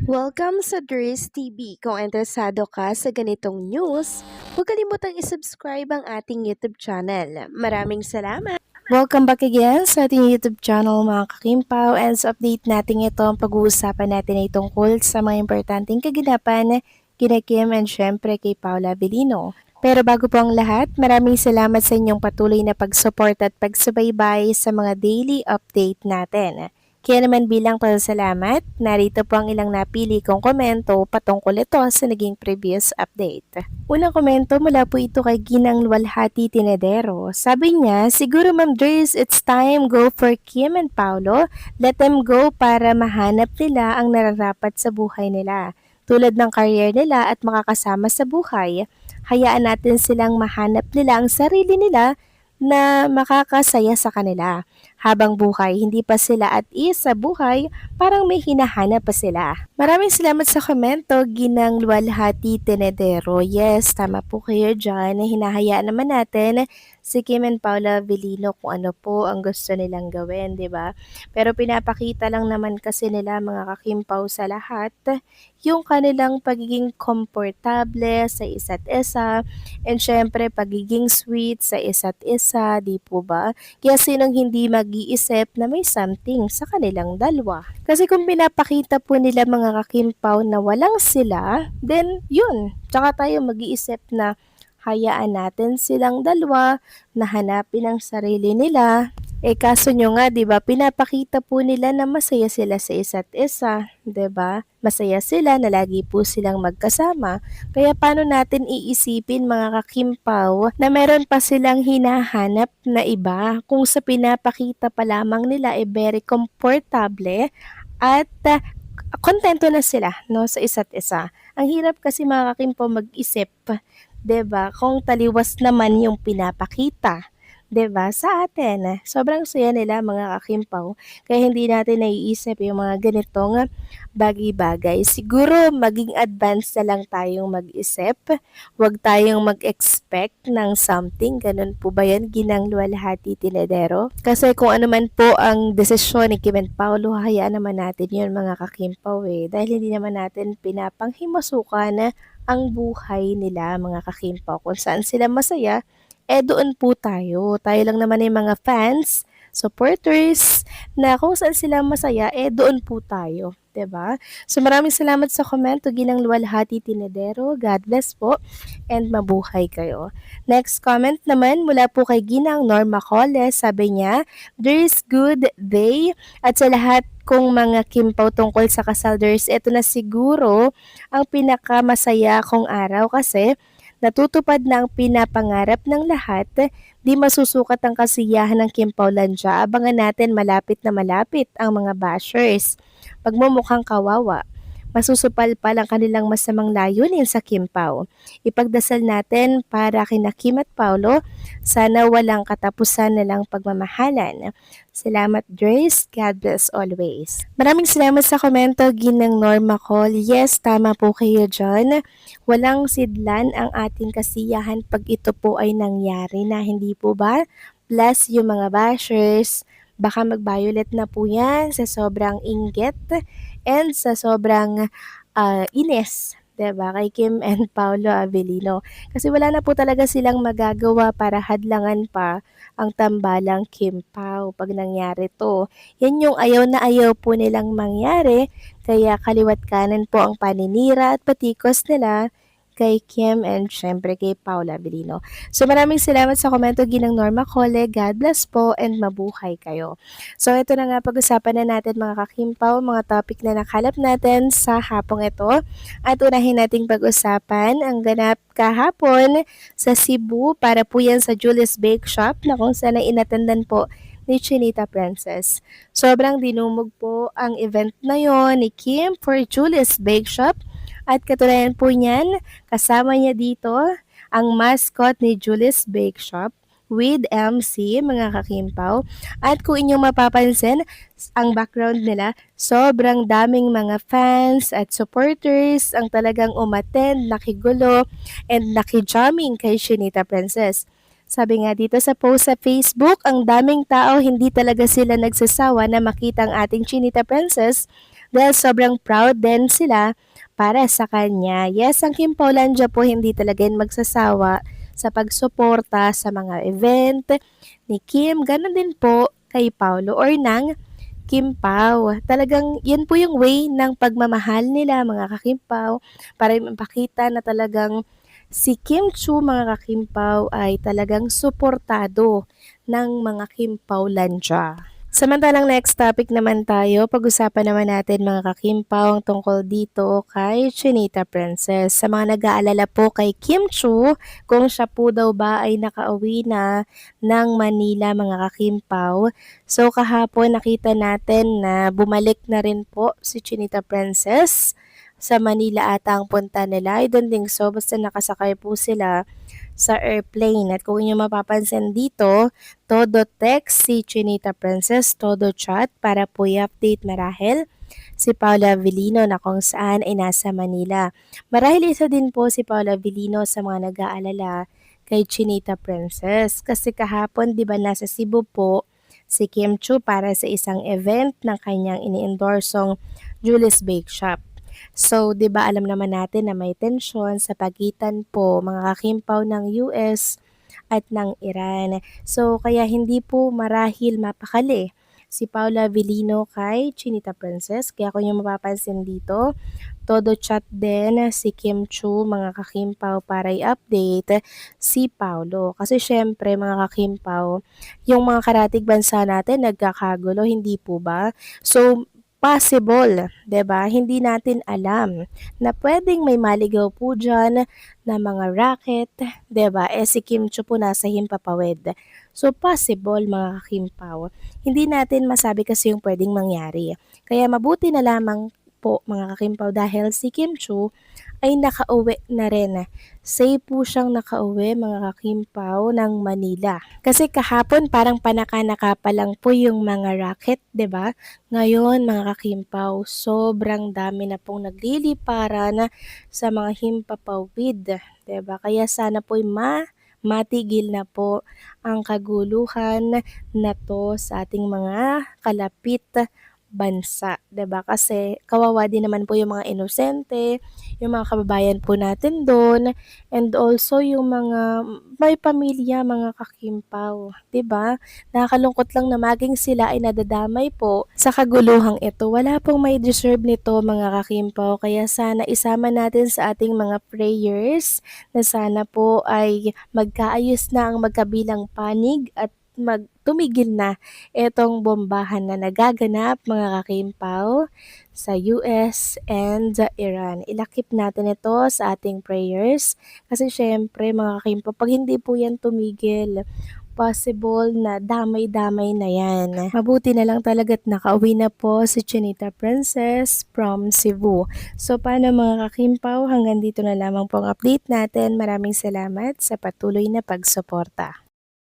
Welcome sa Dries TV. Kung interesado ka sa ganitong news, huwag kalimutang isubscribe ang ating YouTube channel. Maraming salamat! Welcome back again sa ating YouTube channel mga kakimpaw, and sa update natin ito ang pag-uusapan natin ay tungkol sa mga importanteng kaganapan kina Kim and syempre kay Paula Avellino. Pero bago po ang lahat, maraming salamat sa inyong patuloy na pag-support at pagsubaybay sa mga daily update natin. Kaya naman bilang pasasalamat, narito po ang ilang napili kong komento patungkol ito sa naging previous update. Unang komento mula po ito kay Ginang Luwalhati Tinedero. Sabi niya, siguro Ma'am Dries, it's time go for Kim and Paolo. Let them go para mahanap nila ang nararapat sa buhay nila. Tulad ng career nila at makakasama sa buhay, hayaan natin silang mahanap nila ang sarili nila na makakasaya sa kanila. Habang buhay, hindi pa sila at ease sa buhay, parang may hinahanap pa sila. Maraming salamat sa komento, Ginang Luwalhati Tenedero. Yes, tama po kayo dyan. Hinahayaan naman natin si Kim and Paula Avellino kung ano po ang gusto nilang gawin, di ba? Pero pinapakita lang naman kasi nila mga kakimpaw sa lahat yung kanilang pagiging komportable sa isa't isa and syempre pagiging sweet sa isa't isa, di po ba? Kaya sinong hindi mag-iisip na may something sa kanilang dalawa? Kasi kung pinapakita po nila mga kakimpaw na walang sila, then yun, tsaka tayo mag-iisip na hayaan natin silang dalawa na hanapin ang sarili nila. Kaso nyo nga, 'di ba, pinapakita po nila na masaya sila sa isa't isa, 'di ba? Masaya sila na lagi po silang magkasama. Kaya paano natin iisipin mga kakimpaw na meron pa silang hinahanap na iba kung sa pinapakita pa lamang nila very komportable at kontento na sila no sa isa't isa. Ang hirap kasi mga kakimpaw mag-isip, 'di ba? Kung taliwas naman yung pinapakita, 'di ba, sa atin. Sobrang saya nila mga kakimpaw, kaya hindi natin naiisip yung mga ganitong bagay-bagay. Siguro maging advance na lang tayong mag-isip, huwag tayong mag-expect ng something. Ganun po ba yan, Ginang Luwalhati Tinedero? Kasi kung ano man po ang desisyon ni Kim and Paolo, hayaan naman natin yun mga kakimpaw dahil hindi naman natin pinapanghimasukan ang buhay nila mga kakimpaw. Kung saan sila masaya, doon po tayo. Tayo lang naman yung mga fans, supporters, na kung saan sila masaya, doon po tayo. 'Di ba? So maraming salamat sa komento, Ginang Luwalhati Tinedero. God bless po and mabuhay kayo. Next comment naman mula po kay Ginang Norma Cole. Sabi niya, there's good day at sa lahat kung mga kimpaw tungkol sa kasal, ito na siguro ang pinakamasaya kong araw kasi natutupad na ang pinapangarap ng lahat, di masusukat ang kasiyahan ng Kim Paulandia. Abangan natin malapit na malapit ang mga bashers. Pagmumukhang kawawa, masusupal pa ang kanilang masamang layunin sa Kim Pao. Ipagdasal natin para kina Kim at Paulo, sana walang katapusan na lang pagmamahalan. Salamat, Grace. God bless always. Maraming salamat sa komento, Ginang Norma Cole. Yes, tama po kayo dyan. Walang sidlan ang ating kasiyahan pag ito po ay nangyari na, hindi po ba? Bless yung mga bashers. Baka mag-violet na po yan sa sobrang inggit and sa sobrang inis, 'di ba, kay Kim and Paolo Avellino. Kasi wala na po talaga silang magagawa para hadlangan pa ang tambalang Kim Pao pag nangyari to. Yan yung ayaw na ayaw po nilang mangyari, kaya kaliwat kanan po ang paninira at patikos nila kay Kim and syempre kay Paula Avellino. So maraming salamat sa komento, Ginang Norma Cole. God bless po and mabuhay kayo. So ito na nga, pag-usapan na natin mga kakimpaw, mga topic na nakalap natin sa hapong ito. At unahin nating pag-usapan ang ganap kahapon sa Cebu para po yan sa Julius Bake Shop na kung saan ay inatendan po ni Chinita Princess. Sobrang dinumog po ang event na yon ni Kim for Julius Bake Shop. At katulayan po niyan, kasama niya dito ang mascot ni Julius Bake Shop with MC, mga kakimpaw. At kung inyong mapapansin, ang background nila, sobrang daming mga fans at supporters ang talagang umattend, nakigulo, and nakijamming kay Chinita Princess. Sabi nga dito sa post sa Facebook, ang daming tao, hindi talaga sila nagsasawa na makita ang ating Chinita Princess dahil sobrang proud din sila para sa kanya. Yes, ang Kim Paulandia po hindi talaga yan magsasawa sa pagsuporta sa mga event ni Kim. Ganon din po kay Paulo or ng Kim Pao. Talagang yan po yung way ng pagmamahal nila mga kakimpaw para mapakita na talagang si Kim Chu mga kakimpaw ay talagang suportado ng mga Kimpaw Lanja. Samantalang next topic naman tayo, pag-usapan naman natin mga kakimpaw ang tungkol dito kay Chinita Princess. Sa mga nag-aalala po kay Kim Chu, kung siya po daw ba ay nakauwi na ng Manila mga kakimpaw. So kahapon nakita natin na bumalik na rin po si Chinita Princess sa Manila ata ang punta nila. I don't think so, basta nakasakay po sila sa airplane. At kung inyo mapapansin dito, todo text si Chinita Princess, todo chat para po i-update marahil si Paula Avellino na kung saan ay nasa Manila. Marahil isa din po si Paula Avellino sa mga nag-aalala kay Chinita Princess kasi kahapon 'di ba nasa Cebu po si Kim Chu para sa isang event ng kanyang ini-endorsong Julie's Bake Shop. So, 'di ba alam naman natin na may tensyon sa pagitan po mga kakimpaw ng US at ng Iran. So, kaya hindi po marahil mapakali si Paula Avellino kay Chinita Princess. Kaya kung yung mapapansin dito, todo chat din si Kim Chu mga kakimpaw para i-update si Paulo. Kasi syempre mga kakimpaw, yung mga karatig bansa natin nagkakagulo, hindi po ba? So, possible, 'di ba? Hindi natin alam na pwedeng may maligaw po diyan na mga racket, 'di ba? Eh si Kim Chu po nasa Himpapawid. So possible mga kakimpaw. Hindi natin masabi kasi yung pwedeng mangyari. Kaya mabuti na lamang po mga kakimpaw dahil si Kim Chu ay nakauwi na rin. Safe po siyang nakauwi mga kakimpaw ng Manila. Kasi kahapon parang panaka-naka pa lang po yung mga racket, 'di ba? Ngayon mga kakimpaw, sobrang dami na pong nagliliparan sa mga himpapawid, 'di ba? Kaya sana po matigil na po ang kaguluhan na to sa ating mga kalapit bansa, 'di ba? Kasi kawawa din naman po yung mga inosente, yung mga kababayan po natin doon, and also yung mga may pamilya, mga kakimpaw, 'di ba? Nakakalungkot lang na maging sila ay nadadamay po sa kaguluhang ito. Wala pong may deserve nito mga kakimpaw, kaya sana isama natin sa ating mga prayers na sana po ay magkaayos na ang magkabilang panig at tumigil na itong bombahan na nagaganap mga kakimpaw sa US and Iran. Ilakip natin ito sa ating prayers kasi syempre mga kakimpaw, pag hindi po yan tumigil, possible na damay-damay na yan. Mabuti na lang talaga't nakauwi na po si Chinita Princess from Cebu. So paano mga kakimpaw, hanggang dito na lamang po ang update natin. Maraming salamat sa patuloy na pagsuporta.